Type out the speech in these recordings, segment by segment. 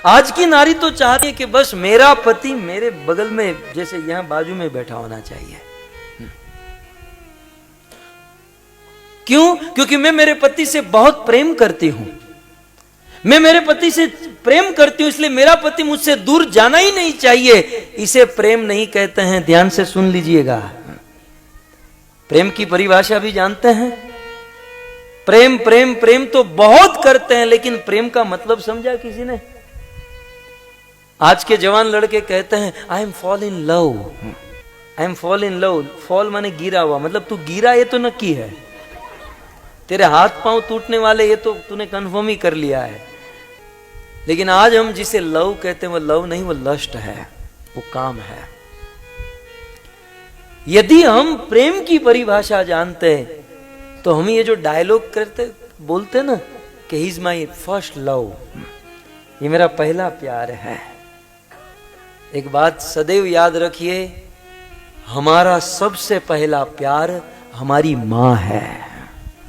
आज की नारी तो चाहती है कि बस मेरा पति मेरे बगल में, जैसे यहां बाजू में बैठा होना चाहिए। क्यों? क्योंकि मैं मेरे पति से बहुत प्रेम करती हूं, मैं मेरे पति से प्रेम करती हूं, इसलिए मेरा पति मुझसे दूर जाना ही नहीं चाहिए। इसे प्रेम नहीं कहते हैं, ध्यान से सुन लीजिएगा। प्रेम की परिभाषा भी जानते हैं? प्रेम प्रेम प्रेम तो बहुत करते हैं, लेकिन प्रेम का मतलब समझा किसी ने? आज के जवान लड़के कहते हैं I am fall in love, I am fall in love. Fall माने गिरा हुआ, मतलब तू गिरा ये तो नक्की है, तेरे हाथ पांव टूटने वाले ये तो तूने कंफर्म ही कर लिया है। लेकिन आज हम जिसे लव कहते हैं वो लव नहीं, वो लस्ट है, वो काम है। यदि हम प्रेम की परिभाषा जानते तो हम ये जो डायलॉग करते बोलते ना कि he is my first love, ये मेरा पहला प्यार है। एक बात सदैव याद रखिए, हमारा सबसे पहला प्यार हमारी मां है।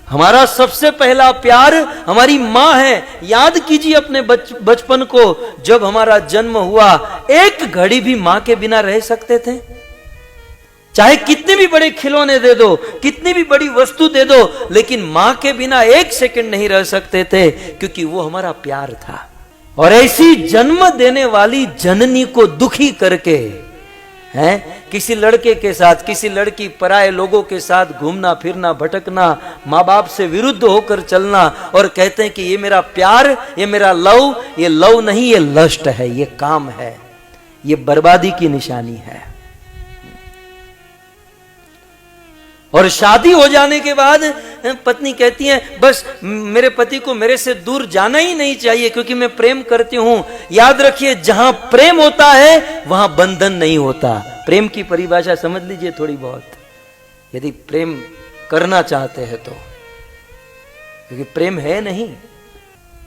हमारा सबसे पहला प्यार हमारी मां है। याद कीजिए अपने बचपन को, जब हमारा जन्म हुआ, एक घड़ी भी मां के बिना रह सकते थे? चाहे कितने भी बड़े खिलौने दे दो, कितनी भी बड़ी वस्तु दे दो, लेकिन मां के बिना एक सेकंड नहीं रह सकते थे, क्योंकि वो हमारा प्यार था। और ऐसी जन्म देने वाली जननी को दुखी करके हैं, किसी लड़के के साथ, किसी लड़की, पराये लोगों के साथ घूमना फिरना, भटकना, माँ बाप से विरुद्ध होकर चलना, और कहते हैं कि ये मेरा प्यार, ये मेरा लव, ये लव नहीं, ये लस्ट है, ये काम है, ये बर्बादी की निशानी है। और शादी हो जाने के बाद पत्नी कहती है बस मेरे पति को मेरे से दूर जाना ही नहीं चाहिए, क्योंकि मैं प्रेम करती हूं। याद रखिए, जहां प्रेम होता है वहां बंधन नहीं होता। प्रेम की परिभाषा समझ लीजिए थोड़ी बहुत, यदि प्रेम करना चाहते हैं तो, क्योंकि प्रेम है नहीं।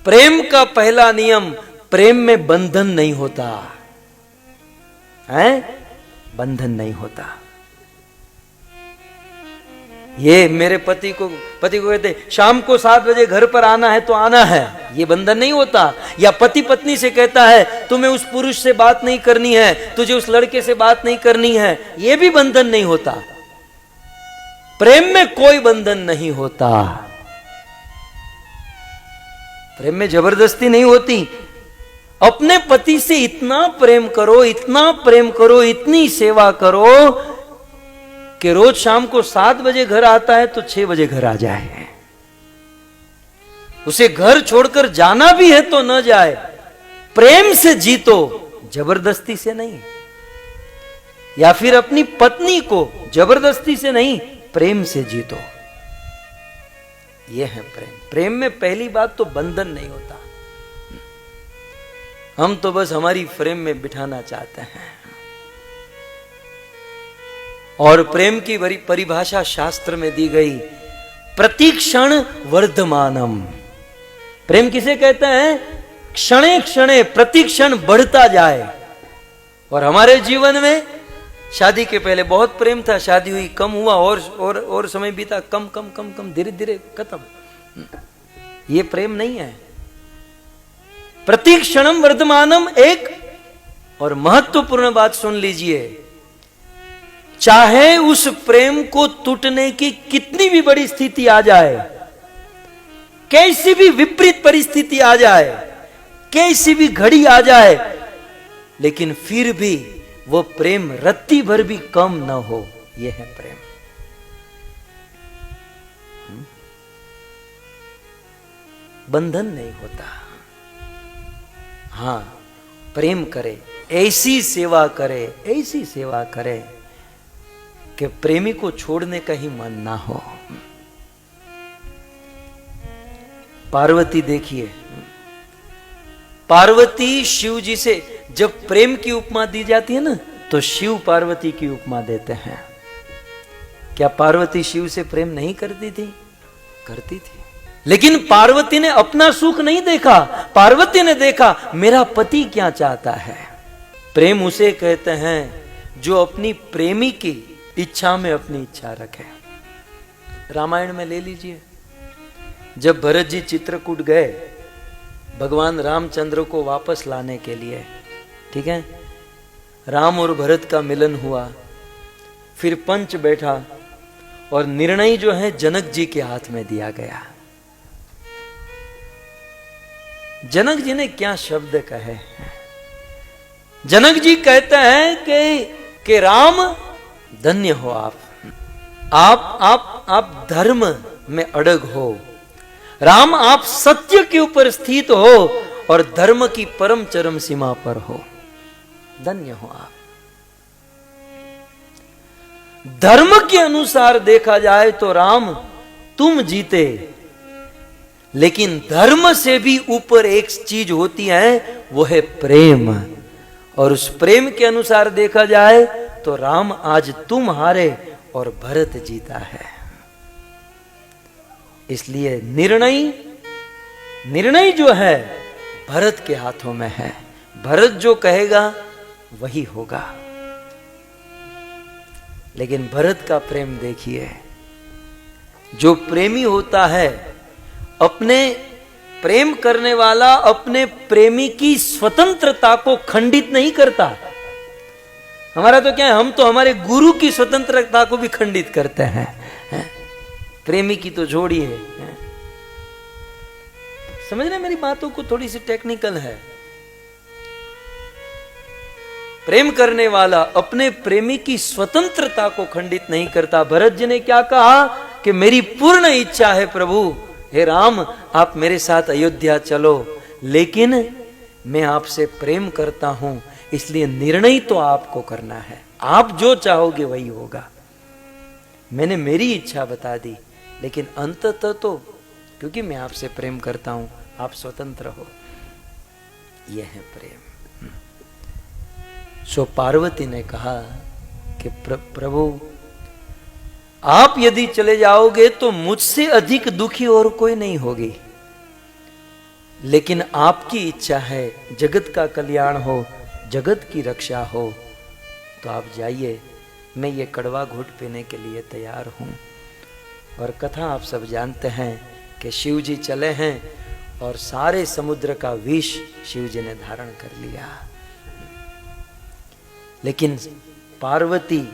प्रेम का पहला नियम, प्रेम में बंधन नहीं होता है, बंधन नहीं होता। ये मेरे पति को कहते शाम को 7 बजे घर पर आना है तो आना है, ये बंधन नहीं होता। या पति पत्नी से कहता है तुम्हें उस पुरुष से बात नहीं करनी है, तुझे उस लड़के से बात नहीं करनी है, ये भी बंधन नहीं होता। प्रेम में कोई बंधन नहीं होता, प्रेम में जबरदस्ती नहीं होती। अपने पति से इतना प्रेम करो, इतना प्रेम करो, इतनी सेवा करो कि रोज शाम को 7 बजे घर आता है तो 6 बजे घर आ जाए। उसे घर छोड़कर जाना भी है तो न जाए। प्रेम से जीतो, जबरदस्ती से नहीं। या फिर अपनी पत्नी को जबरदस्ती से नहीं, प्रेम से जीतो। यह है प्रेम। प्रेम में पहली बात तो बंधन नहीं होता। हम तो बस हमारी फ्रेम में बिठाना चाहते हैं। और प्रेम की परिभाषा शास्त्र में दी गई, प्रतिक्षण वर्धमानम। प्रेम किसे कहते हैं? क्षणे क्षणे, प्रतिक्षण बढ़ता जाए। और हमारे जीवन में शादी के पहले बहुत प्रेम था, शादी हुई, कम हुआ, और समय बीता, कम कम कम कम, धीरे धीरे खत्म। ये प्रेम नहीं है। प्रतिक्षणम वर्धमानम। एक और महत्वपूर्ण बात सुन लीजिए, चाहे उस प्रेम को टूटने की कितनी भी बड़ी स्थिति आ जाए, कैसी भी विपरीत परिस्थिति आ जाए, कैसी भी घड़ी आ जाए, लेकिन फिर भी वो प्रेम रत्ती भर भी कम न हो, यह है प्रेम। बंधन नहीं होता। हां, प्रेम करे, ऐसी सेवा करे, ऐसी सेवा करे कि प्रेमी को छोड़ने का ही मन ना हो। पार्वती देखिए, पार्वती शिव जी से जब प्रेम की उपमा दी जाती है ना, तो शिव पार्वती की उपमा देते हैं। क्या पार्वती शिव से प्रेम नहीं करती थी? करती थी। लेकिन पार्वती ने अपना सुख नहीं देखा, पार्वती ने देखा मेरा पति क्या चाहता है। प्रेम उसे कहते हैं जो अपनी प्रेमी की इच्छा में अपनी इच्छा रखे। रामायण में ले लीजिए, जब भरत जी चित्रकूट गए, भगवान रामचंद्र को वापस लाने के लिए, ठीक है। राम और भरत का मिलन हुआ, फिर पंच बैठा और निर्णय जो है जनक जी के हाथ में दिया गया। जनक जी ने क्या शब्द कहे। जनक जी कहते हैं कि राम धन्य हो आप धर्म में अड़ग हो। राम आप सत्य के ऊपर स्थित हो और धर्म की परम चरम सीमा पर हो। धन्य हो आप। धर्म के अनुसार देखा जाए तो राम तुम जीते, लेकिन धर्म से भी ऊपर एक चीज होती है, वो है प्रेम। और उस प्रेम के अनुसार देखा जाए तो राम आज तुम हारे और भरत जीता है। इसलिए निर्णय जो है भरत के हाथों में है। भरत जो कहेगा वही होगा। लेकिन भरत का प्रेम देखिए, जो प्रेमी होता है, अपने प्रेम करने वाला अपने प्रेमी की स्वतंत्रता को खंडित नहीं करता। हमारा तो क्या है, हम तो हमारे गुरु की स्वतंत्रता को भी खंडित करते हैं। प्रेमी की तो जोड़ी है। समझ रहे मेरी बातों को, थोड़ी सी टेक्निकल है। प्रेम करने वाला अपने प्रेमी की स्वतंत्रता को खंडित नहीं करता। भरत जी ने क्या कहा कि मेरी पूर्ण इच्छा है प्रभु, हे राम आप मेरे साथ अयोध्या चलो, लेकिन मैं आपसे प्रेम करता हूं, इसलिए निर्णय तो आपको करना है। आप जो चाहोगे वही होगा। मैंने मेरी इच्छा बता दी, लेकिन अंततः तो क्योंकि मैं आपसे प्रेम करता हूं, आप स्वतंत्र हो। यह है प्रेम। सो पार्वती ने कहा कि प्रभु आप यदि चले जाओगे तो मुझसे अधिक दुखी और कोई नहीं होगी, लेकिन आपकी इच्छा है जगत का कल्याण हो, जगत की रक्षा हो, तो आप जाइए, मैं ये कड़वा घूंट पीने के लिए तैयार हूं। और कथा आप सब जानते हैं कि शिव जी चले हैं और सारे समुद्र का विष शिव जी ने धारण कर लिया। लेकिन पार्वती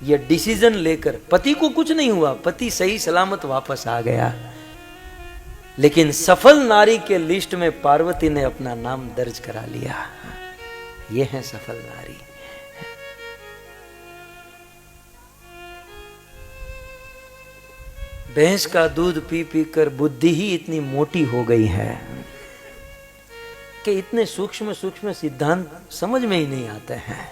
ये डिसीजन लेकर, पति को कुछ नहीं हुआ, पति सही सलामत वापस आ गया, लेकिन सफल नारी के लिस्ट में पार्वती ने अपना नाम दर्ज करा लिया। ये है सफल नारी। भैंस का दूध पी पी कर बुद्धि ही इतनी मोटी हो गई है कि इतने सूक्ष्म सूक्ष्म सिद्धांत समझ में ही नहीं आते हैं।